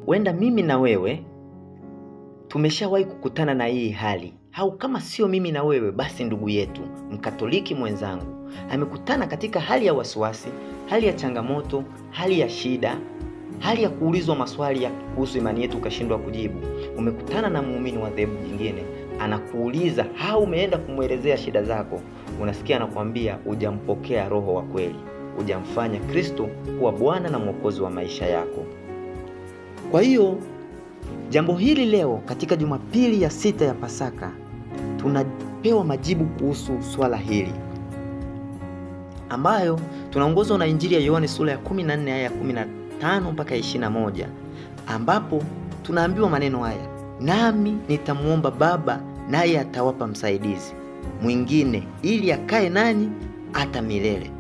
Wenda mimi na wewe tumeshawahi kukutana na hii hali, au kama sio mimi na wewe, basi ndugu yetu Mkatoliki mwenzangu amekutana katika hali ya wasiwasi, hali ya changamoto, hali ya shida, hali ya kuulizwa maswali ya kuhusu imani yetu ukashindwa kujibu. Umekutana na muumini wa dhehebu jingine, anakuuliza au umeenda kumwelezea shida zako, unasikia anakuambia hujampokea Roho wa kweli, hujamfanya Kristo kuwa Bwana na Mwokozi wa maisha yako. Kwa hiyo jambo hili leo katika Jumapili ya 6 ya Pasaka tunapewa majibu kuhusu swala hili, ambayo tunaongozwa na Injili ya Yohane sura ya 14 aya ya 15 mpaka 21, ambapo tunaambiwa maneno haya: nami nitamuomba Baba, naye atawapa msaidizi mwingine ili akae nanyi hata milele.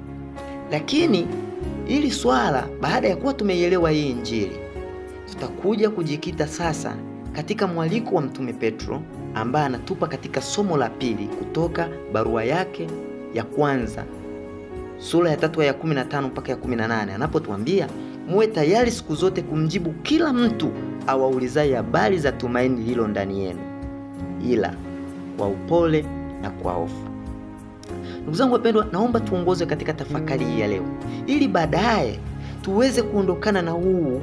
Lakini ili swala, baada ya kuwa tumeielewa hii Injili, tutakuja kujikita sasa katika mwaliko wa Mtume Petro ambaye anatupa katika somo la pili kutoka barua yake ya kwanza sura ya 3 ya 15 mpaka ya 18, anapotuambia muwe tayari siku zote kumjibu kila mtu awaulizaye habari za tumaini lililo ndani yenu, ila kwa upole na kwa hofu. Ndugu zangu wapendwa, naomba tuongozwe katika tafakari hii ya leo, ili baadaye tuweze kuondokana na huu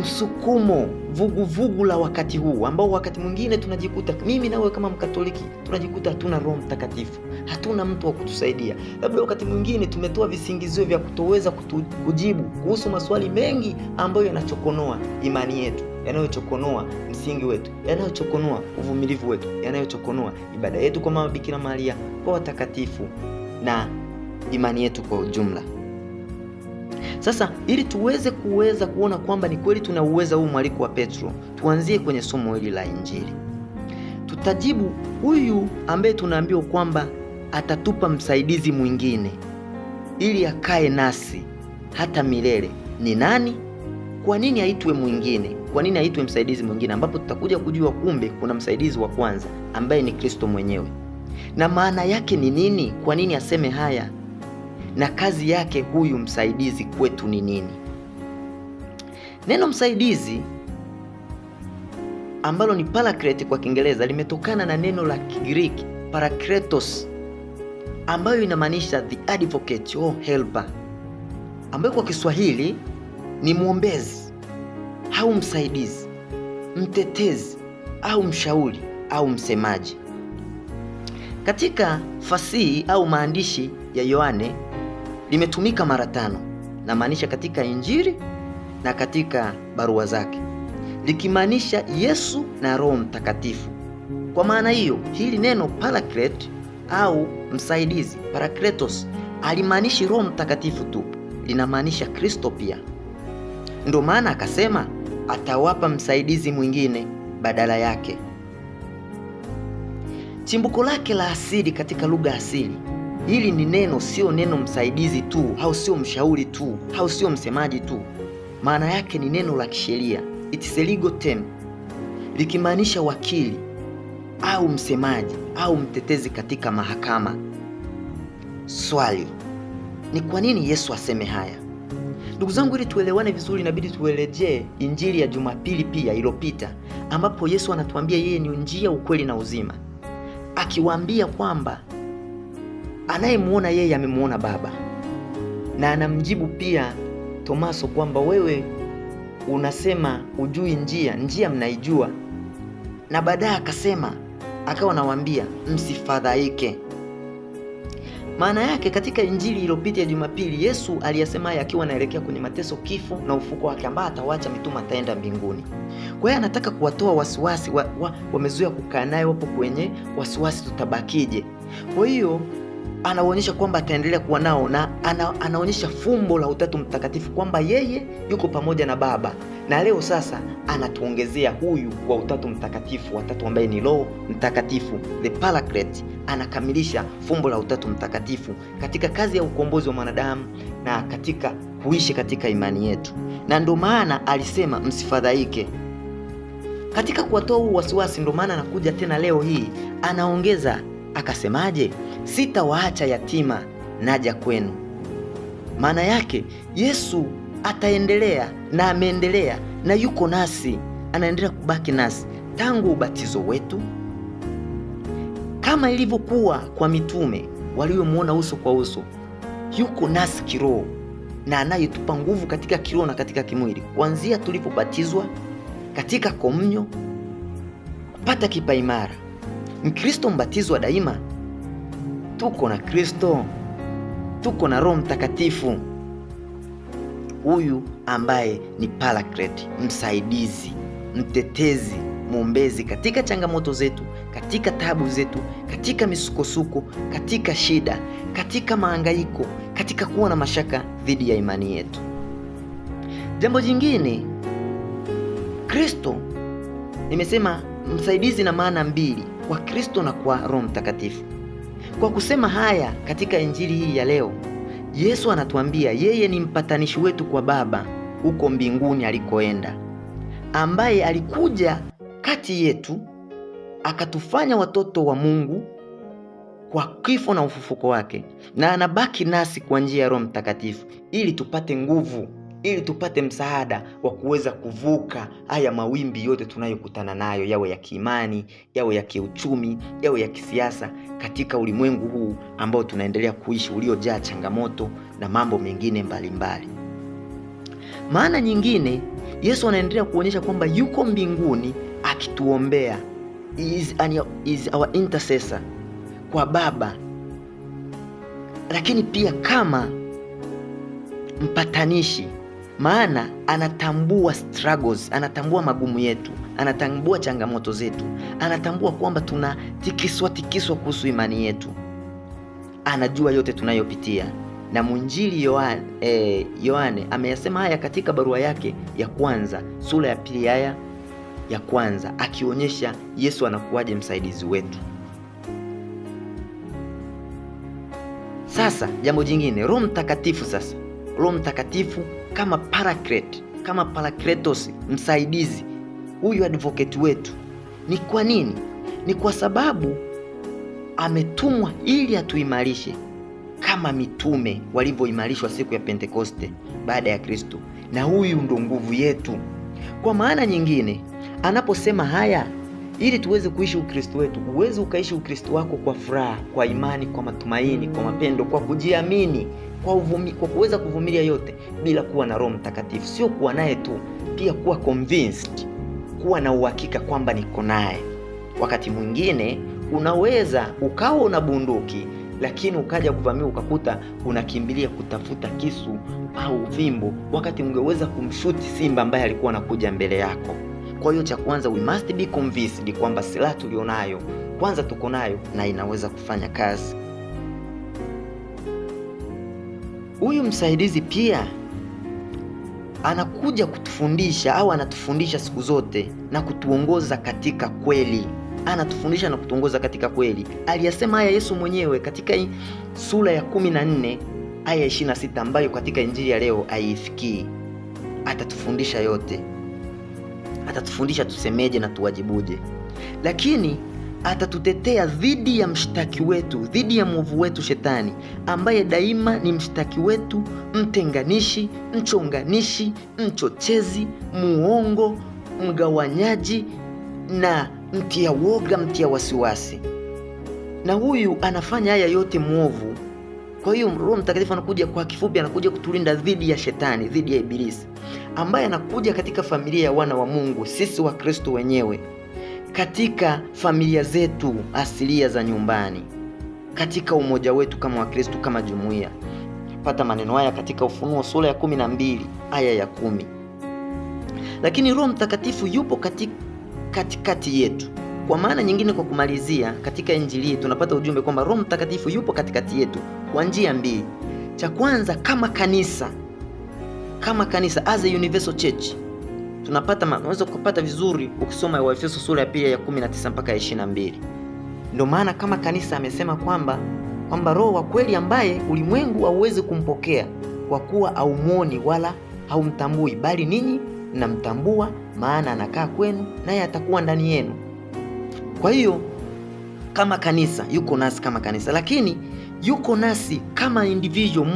msukumo vuguvugu la wakati huu, ambao wakati mwingine tunajikuta, mimi nawe kama Mkatoliki, tunajikuta hatuna Roho Mtakatifu, hatuna mtu wa kutusaidia. Labda wakati mwingine tumetoa visingizio vya kutoweza kujibu kuhusu maswali mengi ambayo yanachokonoa imani yetu, yanayochokonoa msingi wetu, yanayochokonoa uvumilivu wetu, yanayochokonoa ibada yetu kwa Mama Bikira Maria, kwa watakatifu na imani yetu kwa ujumla. Sasa ili kuweza kuona kwamba ni kweli tunauweza huu mwaliko wa Petro, tuanzie kwenye somo hili la Injili. Tutajibu huyu ambaye tunaambiwa kwamba atatupa msaidizi mwingine ili akae nasi hata milele. Ni nani? Kwa nini aitwe mwingine? Kwa nini aitwe msaidizi mwingine, ambapo tutakuja kujua kumbe kuna msaidizi wa kwanza ambaye ni Kristo mwenyewe. Na maana yake ni nini? Kwa nini aseme haya? Na kazi yake huyu msaidizi kwetu ni nini? Neno msaidizi ambalo ni paraklete kwa Kiingereza limetokana na neno la Kigiriki parakletos, ambayo inamaanisha the advocate or helper, ambayo kwa Kiswahili ni mwombezi au msaidizi, mtetezi au mshauri au msemaji. Katika fasihi au maandishi ya Yohane limetumika mara 5, na maanisha katika Injili na katika barua zake, likimaanisha Yesu na Roho Mtakatifu. Kwa maana hiyo, hili neno paraklete au msaidizi, parakletos, halimaanishi Roho Mtakatifu tu, linamaanisha Kristo pia. Ndio maana akasema atawapa msaidizi mwingine badala yake. Chimbuko lake la asili katika lugha asili, hili ni neno, sio neno msaidizi tu, au sio mshauri tu, au sio msemaji tu. Maana yake ni neno la kisheria, it's a legal term, likimaanisha wakili au msemaji au mtetezi katika mahakama. Swali ni kwa nini Yesu aseme haya? Ndugu zangu, ili tuelewane vizuri, inabidi tuelejee Injili ya Jumapili pia iliyopita, ambapo Yesu anatuambia yeye ni njia, ukweli na uzima, akiwaambia kwamba anayemuona yeye amemuona Baba. Na anamjibu pia Tomaso kwamba wewe unasema ujui njia mnaijua. Na baadaye akawa anawaambia msifadhaike. Maana yake katika Injili iliyopita ya Jumapili, Yesu aliyasema akiwa anaelekea kwenye mateso, kifo na ufuko wake, ambao atawaacha mitume, ataenda mbinguni. Kwa hiyo anataka kuwatoa wasiwasi, wamezoea kukaa naye, wapo kwenye wasiwasi, tutabakije? Kwa hiyo anaonyesha kwamba ataendelea kuwa nao, na anaonyesha fumbo la Utatu Mtakatifu kwamba yeye yuko pamoja na Baba. Na leo sasa anatuongezea huyu wa Utatu Mtakatifu, watatu, ambaye ni Roho Mtakatifu, the Paraclete. Anakamilisha fumbo la Utatu Mtakatifu katika kazi ya ukombozi wa mwanadamu na katika kuishi katika imani yetu. Na ndio maana alisema msifadhaike katika kuwatoa huu wasiwasi. Ndio maana anakuja tena leo hii anaongeza akasemaje? Sitawaacha yatima, naja kwenu. Maana yake Yesu ataendelea na ameendelea na yuko nasi, anaendelea kubaki nasi tangu ubatizo wetu, kama ilivyokuwa kwa mitume waliomuona uso kwa uso. Yuko nasi kiroho na anayetupa nguvu katika kiroho na katika kimwili, kuanzia tulipobatizwa katika komunyo kupata kipaimara. Mkristo mbatizwa daima, tuko na Kristo, tuko na Roho Mtakatifu, huyu ambaye ni Paraclete, msaidizi, mtetezi, mwombezi katika changamoto zetu, katika taabu zetu, katika misukosuko, katika shida, katika mahangaiko, katika kuwa na mashaka dhidi ya imani yetu. Jambo jingine, Kristo, nimesema msaidizi na maana mbili, kwa Kristo na kwa Roho Mtakatifu. Kwa kusema haya katika injili hii ya leo, Yesu anatuambia yeye ni mpatanishi wetu kwa Baba huko mbinguni alikoenda, ambaye alikuja kati yetu akatufanya watoto wa Mungu kwa kifo na ufufuko wake, na anabaki nasi kwa njia ya Roho Mtakatifu ili tupate nguvu, ili tupate msaada wa kuweza kuvuka haya mawimbi yote tunayokutana nayo, yawe ya kiimani, yawe ya kiuchumi, yawe ya kisiasa, katika ulimwengu huu ambao tunaendelea kuishi, uliojaa changamoto na mambo mengine mbalimbali. Maana nyingine, Yesu anaendelea kuonyesha kwamba yuko mbinguni akituombea, is our intercessor kwa Baba, lakini pia kama mpatanishi, maana anatambua struggles, anatambua magumu yetu, anatambua changamoto zetu, anatambua kwamba tunatikiswa kuhusu imani yetu, anajua yote tunayopitia. Na mwinjili Yohane ameyasema haya katika barua yake ya kwanza, sura ya 2 aya ya kwanza, akionyesha Yesu anakuwaje msaidizi wetu. Sasa jambo jingine, Roho Mtakatifu. Sasa Roho Mtakatifu kama Paraclete, kama Parakletos, msaidizi, huyu advocate wetu. Ni kwa nini? Ni kwa sababu ametumwa ili atuimarishe kama mitume walivyoimarishwa siku ya Pentekoste baada ya Kristo, na huyu ndo nguvu yetu. Kwa maana nyingine, anaposema haya ili tuweze kuishi Ukristo wetu, uweze ukaishi Ukristo wako kwa furaha, kwa imani, kwa matumaini, kwa mapendo, kwa kujiamini, kwa kuweza kuvumilia yote bila kuwa na Roho Mtakatifu. Sio kuwa naye tu, pia kuwa convinced, kuwa na uhakika kwamba niko naye. Wakati mwingine unaweza ukawa una bunduki, lakini ukaja kuvamiwa ukakuta unakimbilia kutafuta kisu au fimbo, wakati ungeweza kumshuti simba ambaye alikuwa anakuja mbele yako. Kwa hiyo cha kwanza, we must be convinced kwamba silaha tulionayo kwanza tuko nayo na inaweza kufanya kazi. Huyu msaidizi pia anakuja kutufundisha au anatufundisha siku zote na kutuongoza katika kweli. Anatufundisha na kutuongoza katika kweli. Aliyasema haya Yesu mwenyewe katika sura ya 14 aya 26, ambayo katika injili ya leo haifikii. Atatufundisha yote. Atatufundisha tusemeje na tuwajibuje. Lakini atatutetea dhidi ya mshtaki wetu, dhidi ya mwovu wetu Shetani, ambaye daima ni mshtaki wetu, mtenganishi, mchonganishi, mchochezi, muongo, mgawanyaji na mtia woga, mtia wasiwasi. Na huyu anafanya haya yote mwovu. Kwa hiyo Roho Mtakatifu anakuja, kwa kifupi, anakuja kutulinda dhidi ya Shetani, dhidi ya Ibilisi, ambaye anakuja katika familia ya wana wa Mungu, sisi wa Kristo wenyewe, katika familia zetu asilia za nyumbani, katika umoja wetu kama wa Kristo, kama jumuiya. Pata maneno haya katika Ufunuo sura ya 12 aya ya 10. Lakini Roho Mtakatifu yupo katikati yetu. Kwa maana nyingine, kwa kumalizia, katika injili tunapata ujumbe kwamba Roho Mtakatifu yupo katikati yetu kwa njia mbili. Cha kwanza, kama kanisa as a universal church, unaweza kupata vizuri ukisoma Waefeso sura ya 2 ya 19 mpaka 22. Ndio maana kama kanisa amesema kwamba Roho wa kweli ambaye ulimwengu hauwezi kumpokea kwa kuwa haumuoni wala haumtambui, bali ninyi mnamtambua, maana anakaa kwenu naye atakuwa ndani yenu. Kwa hiyo kama kanisa yuko nasi kama kanisa, lakini yuko nasi kama individual,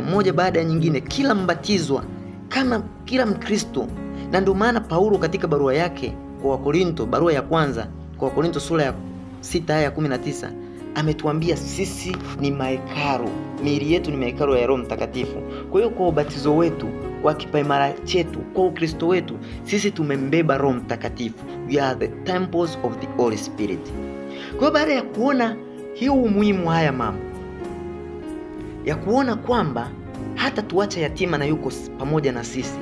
mmoja baada ya nyingine. Kila mbatizwa kama kila Mkristo. Na ndio maana Paulo katika barua yake kwa Wakorinto, barua ya kwanza kwa Wakorinto sura ya 6 aya ya 19 ametuambia sisi ni mahekalu, miili yetu ni mahekalu ya Roho Mtakatifu. Kwa hiyo kwa ubatizo wetu, kwa kipaimara chetu, kwa Ukristo wetu, sisi tumembeba Roho Mtakatifu. We are the temples of the Holy Spirit. Kwa hiyo baada ya kuona hiyo umuhimu haya mambo, ya kuona kwamba hata tuacha yatima na yuko pamoja na sisi,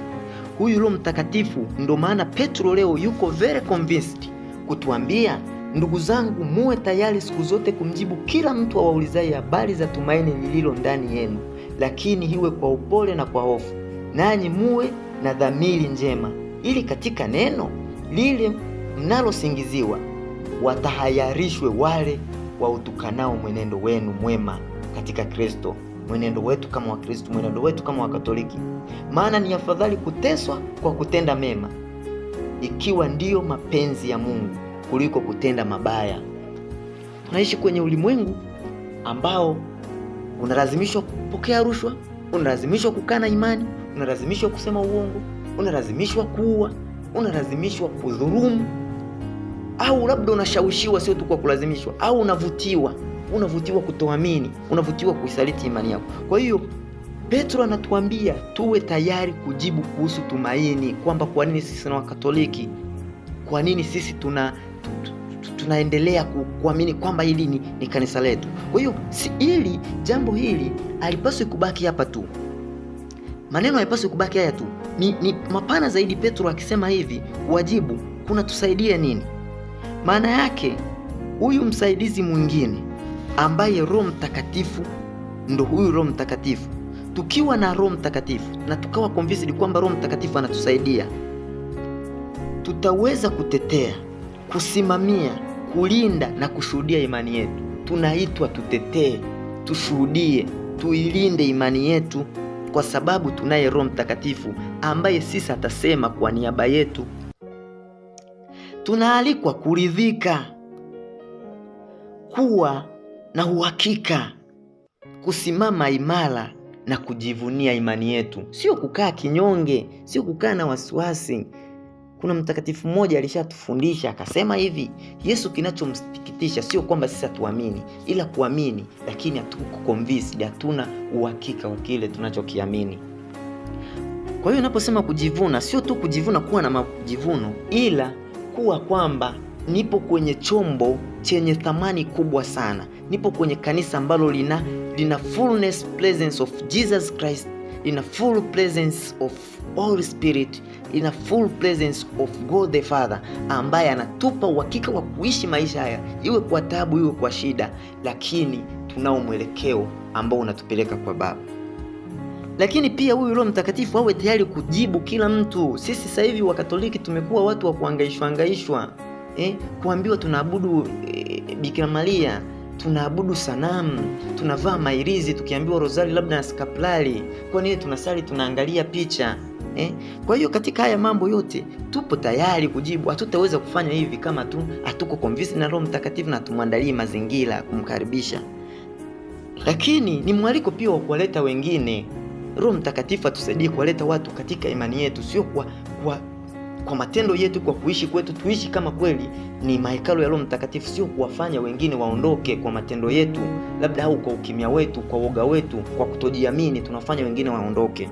huyu Roho Mtakatifu, ndio maana Petro leo yuko very convinced kutuambia, ndugu zangu, muwe tayari siku zote kumjibu kila mtu awaulizaye habari za tumaini lililo ndani yenu, lakini iwe kwa upole na kwa hofu, nanyi muwe na dhamiri njema, ili katika neno lile mnalosingiziwa watahayarishwe wale wautukanao mwenendo wenu mwema katika Kristo. Mwenendo wetu kama wa Kristo, mwenendo wetu kama wa Katoliki. Maana ni afadhali kuteswa kwa kutenda mema, ikiwa ndiyo mapenzi ya Mungu, kuliko kutenda mabaya. Tunaishi kwenye ulimwengu ambao unalazimishwa kupokea rushwa, unalazimishwa kukana imani, unalazimishwa kusema uongo, unalazimishwa kuua, unalazimishwa kudhulumu, au labda unashawishiwa, sio tu kwa kulazimishwa, au unavutiwa kutoamini, unavutiwa kuisaliti imani yako. Kwa hiyo Petro anatuambia tuwe tayari kujibu kuhusu tumaini, kwamba kwa nini sisi na Wakatoliki, kwa nini sisi tunaendelea kuamini kwamba hili ni kanisa letu. Kwa hiyo hili jambo hili halipaswi kubaki hapa tu, maneno hayapaswi kubaki haya tu, ni mapana zaidi. Petro akisema hivi wajibu, kuna tusaidia nini? Maana yake huyu msaidizi mwingine ambaye Roho Mtakatifu, ndo huyu Roho Mtakatifu. Tukiwa na Roho Mtakatifu na tukawa convinced kwamba Roho Mtakatifu anatusaidia, tutaweza kutetea, kusimamia, kulinda na kushuhudia imani yetu. Tunaitwa tutetee, tushuhudie, tuilinde imani yetu, kwa sababu tunaye Roho Mtakatifu ambaye sisi atasema kwa niaba yetu. Tunaalikwa kuridhika, kuwa na uhakika, kusimama imara na kujivunia imani yetu, sio kukaa kinyonge, sio kukaa na wasiwasi. Kuna mtakatifu mmoja alishatufundisha akasema hivi, Yesu kinachomsikitisha sio kwamba sisi hatuamini, ila kuamini lakini hatuko convinced, hatuna uhakika wa kile tunachokiamini. Kwa hiyo unaposema kujivuna, sio tu kujivuna kuwa na majivuno, ila kuwa kwamba nipo kwenye chombo chenye thamani kubwa sana. Nipo kwenye kanisa ambalo lina fullness presence of Jesus Christ, lina full presence of Holy Spirit, lina full presence of God the Father, ambaye anatupa uhakika wa kuishi maisha haya, iwe kwa taabu, iwe kwa shida, lakini tunao mwelekeo ambao unatupeleka kwa Baba. Lakini pia huyu Roho Mtakatifu awe tayari kujibu kila mtu. Sisi sasa hivi Wakatoliki tumekuwa watu wa kuhangaishwa, kuambiwa tunaabudu Bikira Maria, tunaabudu sanamu, tunavaa mairizi, tukiambiwa rozari labda na skapulari. Kwa nini tunasali tunaangalia picha? Kwa hiyo katika haya mambo yote tupo tayari kujibu. Hatutaweza kufanya hivi kama hatuko convinced na Roho Mtakatifu na tumwandalie mazingira kumkaribisha. Lakini ni mwaliko pia wa kuwaleta wengine. Roho Mtakatifu atusaidie kuwaleta watu katika imani yetu, sio kwa matendo yetu, kwa kuishi kwetu. Tuishi kama kweli ni mahekalu ya Roho Mtakatifu, sio kuwafanya wengine waondoke kwa matendo yetu, labda au kwa ukimya wetu, kwa woga wetu, kwa kutojiamini tunafanya wengine waondoke.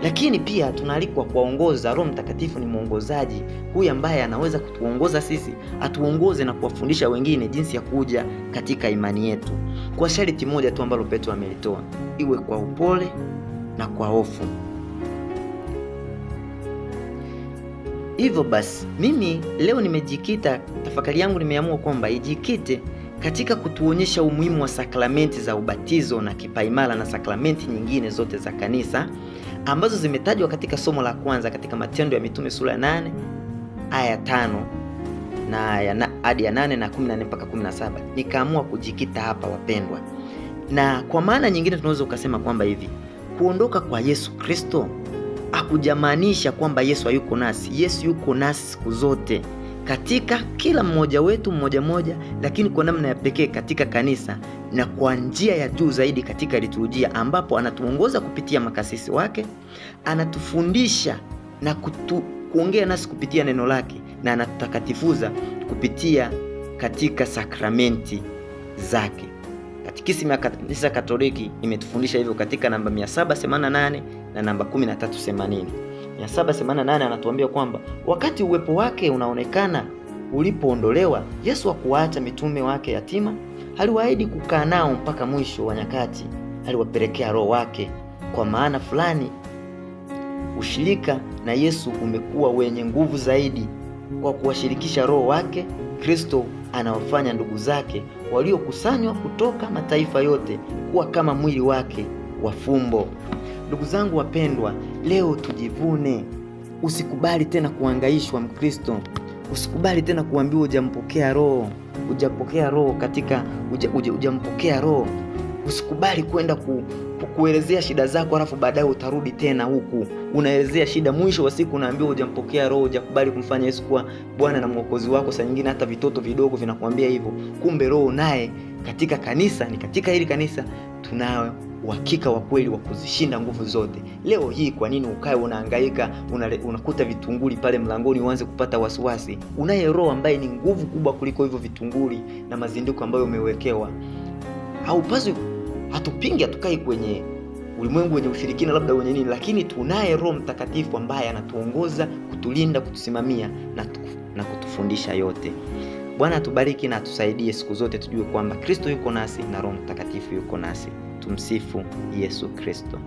Lakini pia tunaalikwa kuwaongoza. Roho Mtakatifu ni mwongozaji, huyu ambaye anaweza kutuongoza sisi, atuongoze na kuwafundisha wengine jinsi ya kuja katika imani yetu, kwa sharti moja tu ambalo Petro amelitoa, iwe kwa upole na kwa hofu. Hivyo basi mimi leo nimejikita, tafakari yangu nimeamua kwamba ijikite katika kutuonyesha umuhimu wa sakramenti za ubatizo na kipaimara na sakramenti nyingine zote za kanisa ambazo zimetajwa katika somo la kwanza katika Matendo ya Mitume sura ya 8 aya 5 na hadi ya 8 na 14 mpaka 17. Nikaamua kujikita hapa wapendwa. Na kwa maana nyingine tunaweza ukasema kwamba hivi, kuondoka kwa Yesu Kristo hakujamaanisha kwamba Yesu hayuko nasi. Yesu yuko nasi siku zote. katika kila mmoja wetu mmoja, lakini kwa namna ya pekee katika kanisa, na kwa njia ya juu zaidi katika liturujia, ambapo anatuongoza kupitia makasisi wake, anatufundisha na kuongea nasi kupitia neno lake, na anatutakatifuza kupitia katika sakramenti zake. Katekisimu ya Kanisa Katoliki imetufundisha hivyo katika namba 788 na namba 1380. 788 anatuambia kwamba wakati uwepo wake unaonekana ulipoondolewa, Yesu hakuwaacha mitume wake yatima, aliwaahidi kukaa nao mpaka mwisho wa nyakati. Aliwapelekea Roho wake. Kwa maana fulani, ushirika na Yesu umekuwa wenye nguvu zaidi kwa kuwashirikisha Roho wake. Kristo anawafanya ndugu zake waliokusanywa kutoka mataifa yote kuwa kama mwili wake wa fumbo. Ndugu zangu wapendwa, leo tujivune. Usikubali tena kuhangaishwa Mkristo. Usikubali tena kuambiwa hujampokea Roho katika hujampokea Roho. Usikubali kwenda kuelezea shida zako alafu baadaye utarudi tena huku unaelezea shida, mwisho wa siku unaambiwa hujampokea Roho, hujakubali kumfanya Yesu kuwa Bwana na Mwokozi wako. Saa nyingine hata vitoto vidogo vinakuambia hivyo. Kumbe Roho naye katika kanisa, ni katika hili kanisa tunao uhakika wa kweli wa kuzishinda nguvu zote. Leo hii kwa nini ukae unahangaika, unakuta vitunguli pale mlangoni uanze kupata wasiwasi? Unaye Roho ambaye ni nguvu kubwa kuliko hivyo vitunguli na mazindiko ambayo umewekewa. Haupaswi, hatupingi, hatukai kwenye ulimwengu wenye ushirikina labda wenye nini, lakini tunaye Roho Mtakatifu ambaye anatuongoza, kutulinda, kutusimamia na kutufundisha yote. Bwana atubariki na atusaidie siku zote tujue kwamba Kristo yuko nasi na Roho Mtakatifu yuko nasi. Tumsifu Yesu Kristo.